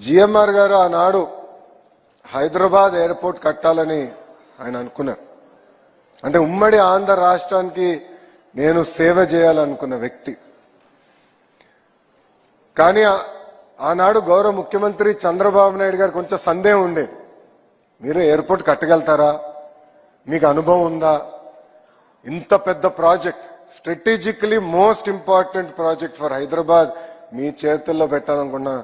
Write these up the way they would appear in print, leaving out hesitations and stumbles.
GMR గారు ఆనాడు Hyderabad airport కట్టాలని ఆయన అనుకున్నారు. అంటే ఉమ్మడి ఆంధ్ర రాష్ట్రానికి నేను సేవ చేయాలనుకున్న వ్యక్తి. కానీ ఆనాడు గౌరవ ముఖ్యమంత్రి చంద్రబాబు నాయుడు గారు కొంచెం సందేహం ఉండేది. మీరు ఎయిర్పోర్ట్ కట్టగలుగుతారా, మీకు అనుభవం ఉందా, ఇంత పెద్ద project, strategically most important project for Hyderabad మీ చేతుల్లో పెట్టాలనుకున్నా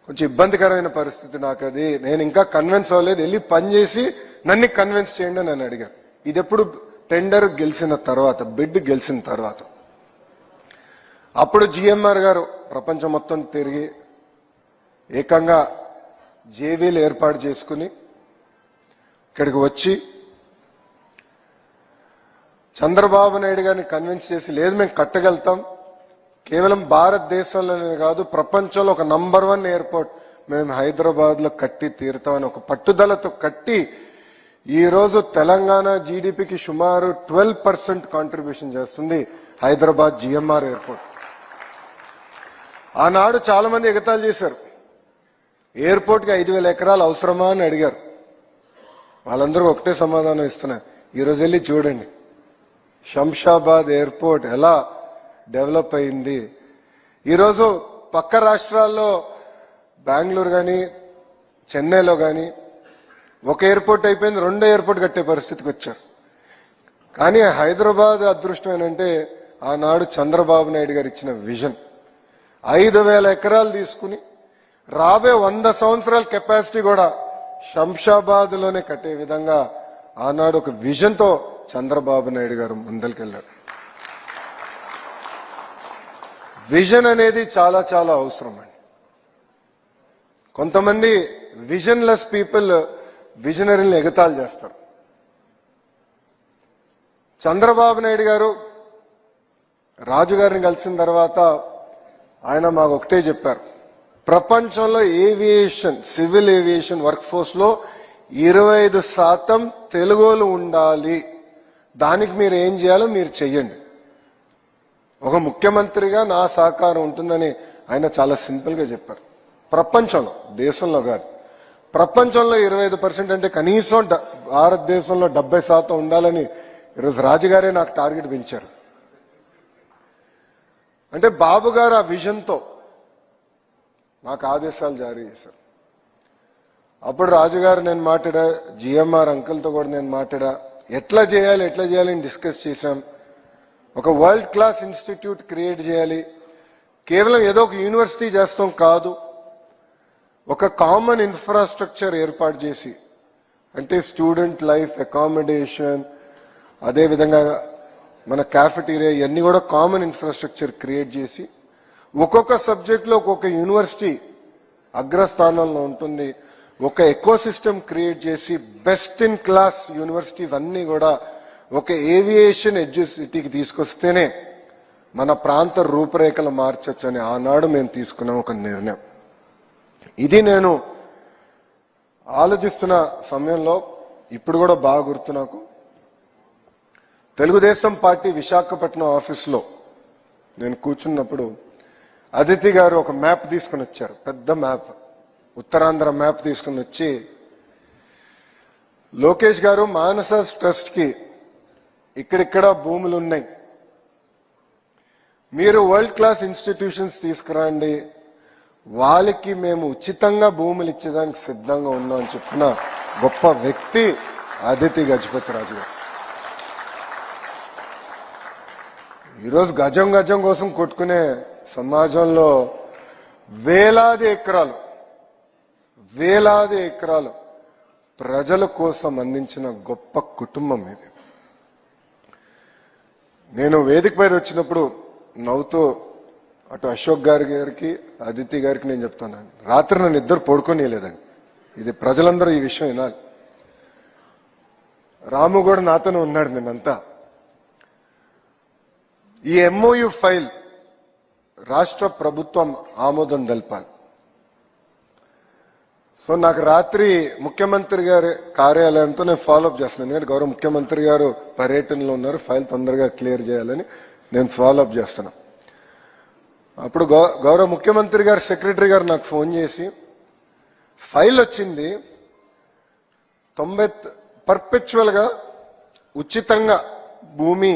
కొంచెం ఇబ్బందికరమైన పరిస్థితి. నాకు అది నేను ఇంకా కన్విన్స్ అవ్వలేదు, వెళ్ళి పనిచేసి నన్ను కన్విన్స్ చేయండి అని నన్ను అడిగారు. ఇది ఎప్పుడు టెండర్ గెలిచిన తర్వాత, బిడ్ గెలిచిన తర్వాత. అప్పుడు జిఎంఆర్ గారు ప్రపంచం మొత్తం తిరిగి ఏకంగా జేవీలు ఏర్పాటు చేసుకుని ఇక్కడికి వచ్చి చంద్రబాబు నాయుడు గారిని కన్విన్స్ చేసి, లేదు మేము కట్టగలుగుతాం, కేవలం భారతదేశంలోనే కాదు ప్రపంచంలో ఒక నంబర్ 1 ఎయిర్పోర్ట్ మేము హైదరాబాద్ లో కట్టి తీరుతామని ఒక పట్టుదలతో కట్టి ఈ రోజు తెలంగాణ జీడిపికి సుమారు 12% కాంట్రిబ్యూషన్ చేస్తుంది హైదరాబాద్ జిఎంఆర్ ఎయిర్పోర్ట్. ఆనాడు చాలా మంది ఎగతాళి చేశారు, ఎయిర్పోర్ట్ కి 5,000 ఎకరాలు అవసరమా అని అడిగారు. వాళ్ళందరూ ఒకటే సమాధానం ఇస్తున్నా. ఈరోజు వెళ్ళి చూడండి శంషాబాద్ ఎయిర్పోర్ట్ ఎలా డెవలప్ అయింది. ఈరోజు పక్క రాష్ట్రాల్లో బెంగళూరు కానీ చెన్నైలో కానీ ఒక ఎయిర్పోర్ట్ అయిపోయింది, 2వ ఎయిర్పోర్ట్ కట్టే పరిస్థితికి వచ్చారు. కానీ హైదరాబాద్ అదృష్టం ఏంటంటే ఆనాడు చంద్రబాబు నాయుడు గారు ఇచ్చిన విజన్ 5,000 ఎకరాలు తీసుకుని రాబోయే 100 సంవత్సరాల కెపాసిటీ కూడా శంషాబాద్ లోనే కట్టే విధంగా ఆనాడు ఒక విజన్ తో చంద్రబాబు నాయుడు గారు ముందరికెళ్లారు. విజన్ అనేది చాలా చాలా అవసరం అండి. కొంతమంది విజన్లెస్ పీపుల్ విజనరీని ఎగతాళి చేస్తారు. చంద్రబాబు నాయుడు గారు రాజుగారిని కలిసిన తర్వాత ఆయన మాకు ఒకటే చెప్పారు, ప్రపంచంలో aviation, civil aviation work force లో 25% తెలుగోలు ఉండాలి, దానికి మీరు ఏం చేయాలో మీరు చెయ్యండి. ఒక ముఖ్యమంత్రిగా నా సహకారం ఉంటుందని ఆయన చాలా సింపుల్ గా చెప్పారు. ప్రపంచంలో, దేశంలో కాదు, ప్రపంచంలో 25% అంటే కనీసం భారతదేశంలో 70% ఉండాలని ఈరోజు రాజుగారే నాకు టార్గెట్ పెంచారు. అంటే బాబు గారు ఆ విజన్తో నాకు ఆదేశాలు జారీ చేశారు. అప్పుడు రాజుగారు నేను మాట్లాడా, జిఎంఆర్ అంకుల్తో కూడా నేను మాట్లాడా, ఎట్లా చేయాలి డిస్కస్ చేశాం. ఒక వరల్డ్ క్లాస్ ఇన్స్టిట్యూట్ క్రియేట్ చేయాలి, కేవలం ఏదో ఒక యూనివర్సిటీ చేస్తాం కాదు, ఒక కామన్ ఇన్ఫ్రాస్ట్రక్చర్ ఏర్పాటు చేసి, అంటే స్టూడెంట్ లైఫ్, అకామిడేషన్, అదేవిధంగా మన క్యాఫెటీరియా, ఇవన్నీ కూడా కామన్ ఇన్ఫ్రాస్ట్రక్చర్ క్రియేట్ చేసి ఒక్కొక్క సబ్జెక్ట్ లో ఒక్కొక్క యూనివర్సిటీ అగ్రస్థానంలో ఉంటుంది. ఒక ఎకో సిస్టమ్ క్రియేట్ చేసి బెస్ట్ ఇన్ క్లాస్ యూనివర్సిటీస్ అన్ని కూడా ఒక ఏవియేషన్ ఎడ్యుసిటీకి తీసుకొస్తేనే మన ప్రాంత రూపురేఖలు మార్చొచ్చు అని ఆనాడు మేము తీసుకున్నాం ఒక నిర్ణయం. ఇది నేను ఆలోచిస్తున్న సమయంలో ఇప్పుడు కూడా బాగా గుర్తు నాకు, తెలుగుదేశం పార్టీ విశాఖపట్నం ఆఫీస్లో నేను కూర్చున్నప్పుడు అదితి గారు ఒక మ్యాప్ తీసుకుని వచ్చారు, పెద్ద మ్యాప్, ఉత్తరాంధ్ర మ్యాప్ తీసుకుని వచ్చి, లోకేష్ గారు మానస ట్రస్ట్ కి ఇక్కడిక్కడ భూములు ఉన్నాయి, మీరు వరల్డ్ క్లాస్ ఇన్స్టిట్యూషన్స్ తీసుకురండి, వాళ్ళకి మేము ఉచితంగా భూములు ఇచ్చేదానికి సిద్ధంగా ఉన్నాం అని చెప్పిన గొప్ప వ్యక్తి అదితి గజపతి రాజు గారు. ఈరోజు గజం గజం కోసం కొట్టుకునే సమాజంలో వేలాది ఎకరాలు ప్రజల కోసం అందించిన గొప్ప కుటుంబం ఇది. నేను వేదిక పైన వచ్చినప్పుడు నవ్వుతూ అటు అశోక్ గారికి అదితి గారికి నేను చెప్తున్నాను, రాత్రి నన్ను ఇద్దరు పడుకోనియలేదండి. ఇది ప్రజలందరూ ఈ విషయం వినాలి. రాము కూడా నాతోనే ఉన్నాడు నిన్నంతా. ఈ ఎంఓయు ఫైల్ రాష్ట్ర ప్రభుత్వం ఆమోదం తెలపాలి. సో నాకు రాత్రి ముఖ్యమంత్రి గారి కార్యాలయంతో నేను ఫాలోఅప్ చేస్తున్నాను, ఎందుకంటే గౌరవ ముఖ్యమంత్రి గారు పర్యటనలో ఉన్నారు, ఫైల్ తొందరగా క్లియర్ చేయాలని నేను ఫాలోఅప్ చేస్తున్నా. అప్పుడు గౌరవ ముఖ్యమంత్రి గారు సెక్రటరీ గారు నాకు ఫోన్ చేసి, ఫైల్ వచ్చింది 90 పర్పెచువల్ గా ఉచితంగా భూమి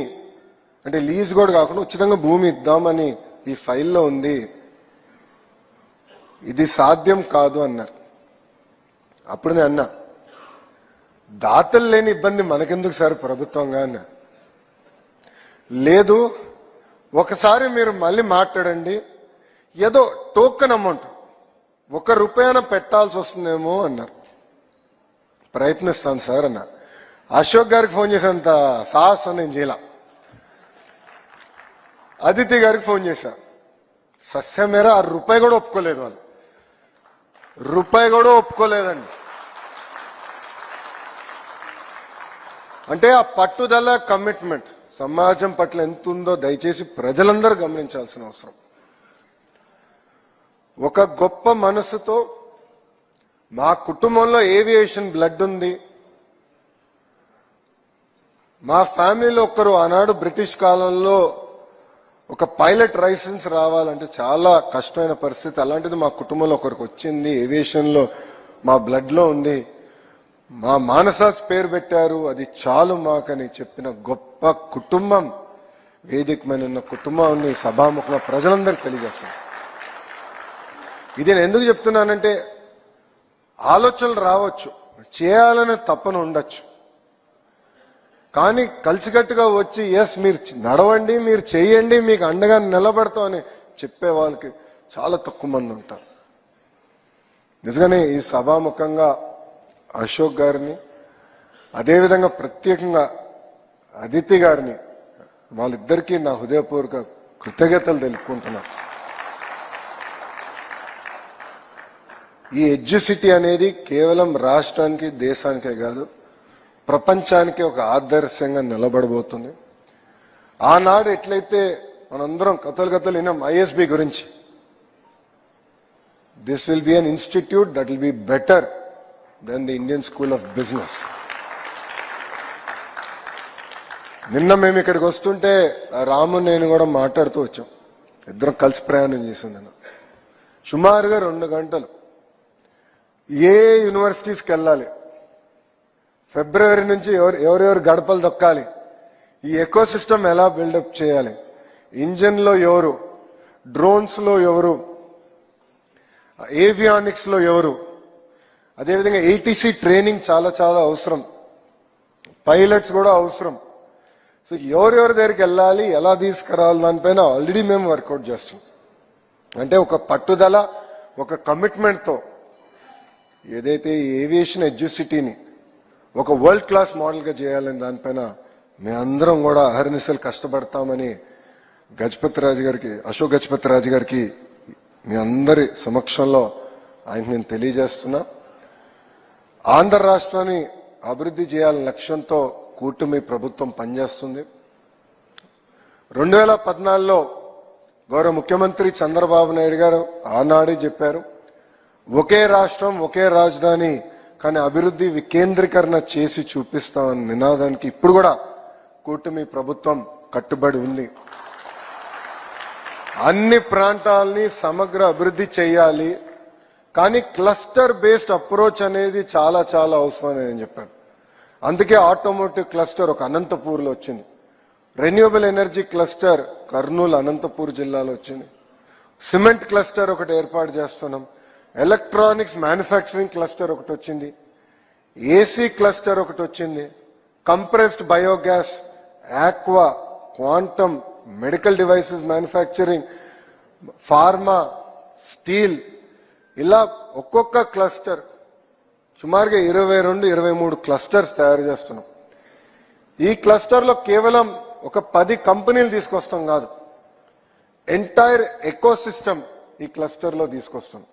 అంటే లీజ్ కూడా కాకుండా ఉచితంగా భూమి ఇద్దామని ఈ ఫైల్లో ఉంది, ఇది సాధ్యం కాదు అన్నారు. అప్పుడు నేను అన్నా, దాతలు లేని ఇబ్బంది మనకెందుకు సార్ ప్రభుత్వంగా అన్నా. లేదు, ఒకసారి మీరు మళ్ళీ మాట్లాడండి, ఏదో టోకెన్ అమౌంట్ ₹1 పెట్టాల్సి వస్తుందేమో అన్నారు. ప్రయత్నిస్తాను సార్ అన్న. అశోక్ గారికి ఫోన్ చేసేంత సాహసం నేను చేయాల. అదితి గారికి ఫోన్ చేశా, సస్యమేర ₹1 కూడా ఒప్పుకోలేదు, వాళ్ళు ₹1 కూడా ఒప్పుకోలేదండి. అంటే ఆ పట్టుదల, కమిట్మెంట్ సమాజం పట్ల ఎంత ఉందో దయచేసి ప్రజలందరూ గమనించాల్సిన అవసరం. ఒక గొప్ప మనసుతో మా కుటుంబంలో ఏవియేషన్ బ్లడ్ ఉంది. మా ఫ్యామిలీలో ఒకరు ఆనాడు బ్రిటిష్ కాలంలో ఒక పైలట్ లైసెన్స్ రావాలంటే చాలా కష్టమైన పరిస్థితి. అలాంటిది మా కుటుంబంలో ఒకరికి వచ్చింది, ఏవియేషన్ లో మా బ్లడ్ లో ఉంది. మా మానసాస్ పేరు పెట్టారు, అది చాలు మాకని చెప్పిన గొప్ప కుటుంబం వేదిక మీద ఉన్న కుటుంబాన్ని సభాముఖంగా ప్రజలందరికీ తెలియజేస్తాను. ఇది నేను ఎందుకు చెప్తున్నానంటే, ఆలోచనలు రావచ్చు, చేయాలనే తపన ఉండొచ్చు, కానీ కలిసికట్టుగా వచ్చి ఎస్ మీరు నడవండి, మీరు చేయండి, మీకు అండగా నిలబడతాం అని చెప్పే వాళ్ళకి చాలా తక్కువ మంది ఉంటారు. నిజంగానే ఈ సభాముఖంగా అశోక్ గారిని, అదేవిధంగా ప్రత్యేకంగా అదితి గారిని, వాళ్ళిద్దరికీ నా హృదయపూర్వక కృతజ్ఞతలు తెలుపుకుంటున్నాను. ఈ ఎడ్యుసిటీ అనేది కేవలం రాష్ట్రానికి, దేశానికే కాదు, ప్రపంచానికి ఒక ఆదర్శంగా నిలబడబోతుంది. ఆనాడు ఎట్లయితే మనందరం కథలు విన్నాం ఐఎస్బి గురించి, this will be an institute that will be better than the Indian School of Business. నిన్న మేము ఇక్కడికి వస్తుంటే రాము నేను కూడా మాట్లాడుతూ వచ్చాం, ఇద్దరం కలిసి ప్రయాణం చేసాం. నేను సుమారుగా 2 గంటలు ఏ యూనివర్సిటీస్కి వెళ్ళాలి, ఫిబ్రవరి నుంచి ఎవరెవరు గడపలు దొక్కాలి, ఈ ఎకో సిస్టమ్ ఎలా బిల్డప్ చేయాలి, ఇంజన్ లో ఎవరు, డ్రోన్స్ లో ఎవరు, ఏవియానిక్స్ లో ఎవరు, అదేవిధంగా ఏటీసీ ట్రైనింగ్ చాలా చాలా అవసరం, పైలట్స్ కూడా అవసరం. సో ఎవరెవరి దగ్గరికి వెళ్ళాలి, ఎలా తీసుకురావాలి, దానిపైన ఆల్రెడీ మేము వర్కౌట్ చేస్తాం. అంటే ఒక పట్టుదల, ఒక కమిట్మెంట్ తో ఏదైతే ఏవియేషన్ ఎడ్యుసిటీని ఒక వరల్డ్ క్లాస్ మోడల్ గా చేయాలని దానిపైన మేమందరం కూడా అహర్నిశలు కష్టపడతామని గజపతి రాజు గారికి, అశోక్ గజపతి రాజు గారికి మీ అందరి సమక్షంలో ఆయనకు నేను తెలియజేస్తున్నా. ఆంధ్ర రాష్ట్రాన్ని అభివృద్ధి చేయాలనే లక్ష్యంతో కూటమి ప్రభుత్వం పనిచేస్తుంది. 2014లో గౌరవ ముఖ్యమంత్రి చంద్రబాబు నాయుడు గారు ఆనాడే చెప్పారు, ఒకే రాష్ట్రం, ఒకే రాజధాని, కానీ అభివృద్ధి వికేంద్రీకరణ చేసి చూపిస్తామని నినాదానికి ఇప్పుడు కూడా కూటమి ప్రభుత్వం కట్టుబడి ఉంది. అన్ని ప్రాంతాలని సమగ్ర అభివృద్ధి చేయాలి, కానీ క్లస్టర్ బేస్డ్ అప్రోచ్ అనేది చాలా చాలా అవసరం అని నేను చెప్పాను. అందుకే ఆటోమోటివ్ క్లస్టర్ ఒక అనంతపూర్లో వచ్చింది, renewable energy cluster Kurnool Anantapur జిల్లాలో వచ్చింది, సిమెంట్ క్లస్టర్ ఒకటి ఏర్పాటు చేస్తున్నాం, ఎలక్ట్రానిక్స్ మ్యానుఫ్యాక్చరింగ్ క్లస్టర్ ఒకటి వచ్చింది, ఏసీ క్లస్టర్ ఒకటి వచ్చింది, compressed biogas, aqua, quantum, medical devices manufacturing, pharma, steel, ఇలా ఒక్కొక్క క్లస్టర్ సుమారుగా 22-23 క్లస్టర్స్ తయారు చేస్తున్నాం. ఈ క్లస్టర్ లో కేవలం ఒక 10 కంపెనీలు తీసుకొస్తాం కాదు, ఎంటైర్ ఎకో సిస్టమ్ ఈ క్లస్టర్ లో తీసుకొస్తున్నాం.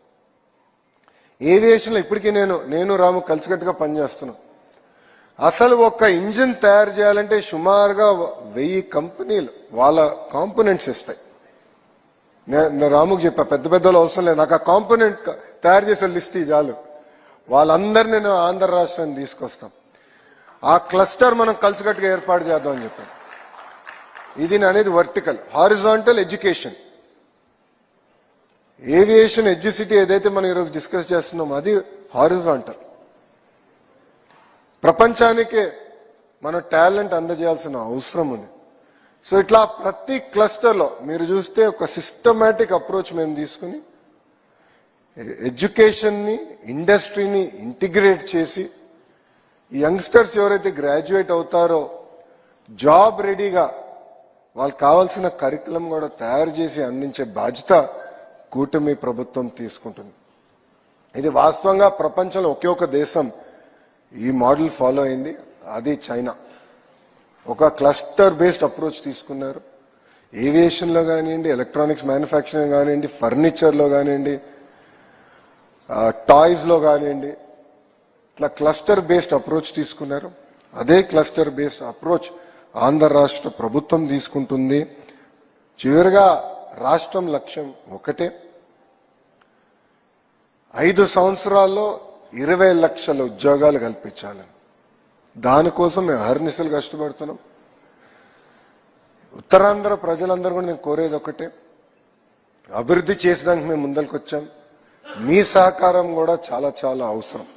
ఏవియేషన్ లో ఇప్పటికీ నేను రాము కలిసికట్టుగా పనిచేస్తున్నాం. అసలు ఒక ఇంజిన్ తయారు చేయాలంటే సుమారుగా 1000 కంపెనీలు వాళ్ళ కాంపోనెంట్స్ ఇస్తాయి. నేను రాముకు చెప్పా, పెద్ద పెద్దలు అవసరం లేదు, నాకు ఆ కాంపోనెంట్ తయారు చేసే లిస్ట్ చాలు, వాళ్ళందరినీ నేను ఆంధ్ర రాష్ట్రాన్ని తీసుకొస్తాం. ఆ క్లస్టర్ మనం కలిసికట్టుగా ఏర్పాటు చేద్దాం అని చెప్పాను. ఇది అనేది vertical. Horizontal education, aviation educity ఏదైతే మనం ఈరోజు డిస్కస్ చేస్తున్నామో అది హారిజాంటల్. ప్రపంచానికే మన టాలెంట్ అందజేయాల్సిన అవసరం ఉంది. సో ఇట్లా ప్రతి క్లస్టర్లో మీరు చూస్తే ఒక సిస్టమేటిక్ అప్రోచ్ మేము తీసుకుని ఎడ్యుకేషన్ని ఇండస్ట్రీని ఇంటిగ్రేట్ చేసి యంగ్స్టర్స్ ఎవరైతే గ్రాడ్యుయేట్ అవుతారో జాబ్ రెడీగా వాళ్ళకి కావాల్సిన కరికులం కూడా తయారు చేసి అందించే బాధ్యత కూటమి ప్రభుత్వం తీసుకుంటుంది. ఇది వాస్తవంగా ప్రపంచంలో ఒకే ఒక దేశం ఈ మోడల్ ఫాలో అయింది, అది చైనా. ఒక క్లస్టర్ బేస్డ్ అప్రోచ్ తీసుకున్నారు. ఏవియేషన్లో కానివ్వండి, ఎలక్ట్రానిక్స్ మ్యానుఫ్యాక్చరింగ్ కానివ్వండి, ఫర్నిచర్లో కానివ్వండి, టాయ్స్లో కానివ్వండి, ఇట్లా క్లస్టర్ బేస్డ్ అప్రోచ్ తీసుకున్నారు. అదే క్లస్టర్ బేస్డ్ అప్రోచ్ ఆంధ్ర రాష్ట్ర ప్రభుత్వం తీసుకుంటుంది. చివరిగా రాష్ట్రం లక్ష్యం ఒకటే, 5 సంవత్సరాల్లో 20 లక్షల ఉద్యోగాలు కల్పించాలని. దానికోసం మేము అహర్నిశలు కష్టపడుతున్నాం. ఉత్తరాంధ్ర ప్రజలందరూ కూడా నేను కోరేది ఒకటే, అభివృద్ధి చేసడానికి మేము ముందరికి వచ్చాం. మీ సహకారం కూడా చాలా చాలా అవసరం.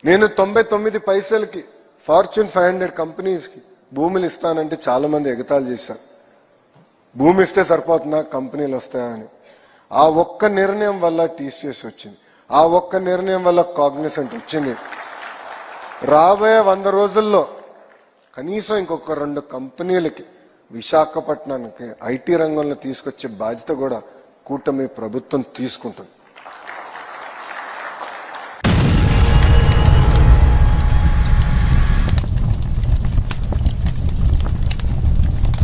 నేను 99 పైసలకి ఫార్చ్యూన్ 500 కంపెనీస్కి భూములు ఇస్తానంటే చాలా మంది ఎగతాళి చేశారు. భూమి ఇస్తే సరిపోతుందా, కంపెనీలు వస్తాయని. ఆ ఒక్క నిర్ణయం వల్ల టీసీఎస్ వచ్చింది, ఆ ఒక్క నిర్ణయం వల్ల కాగ్నిసెంట్ వచ్చింది. రాబోయే 100 రోజుల్లో కనీసం ఇంకొక 2 కంపెనీలకి విశాఖపట్నానికి ఐటీ రంగంలో తీసుకొచ్చే బాధ్యత కూడా కూటమి ప్రభుత్వం తీసుకుంటుంది.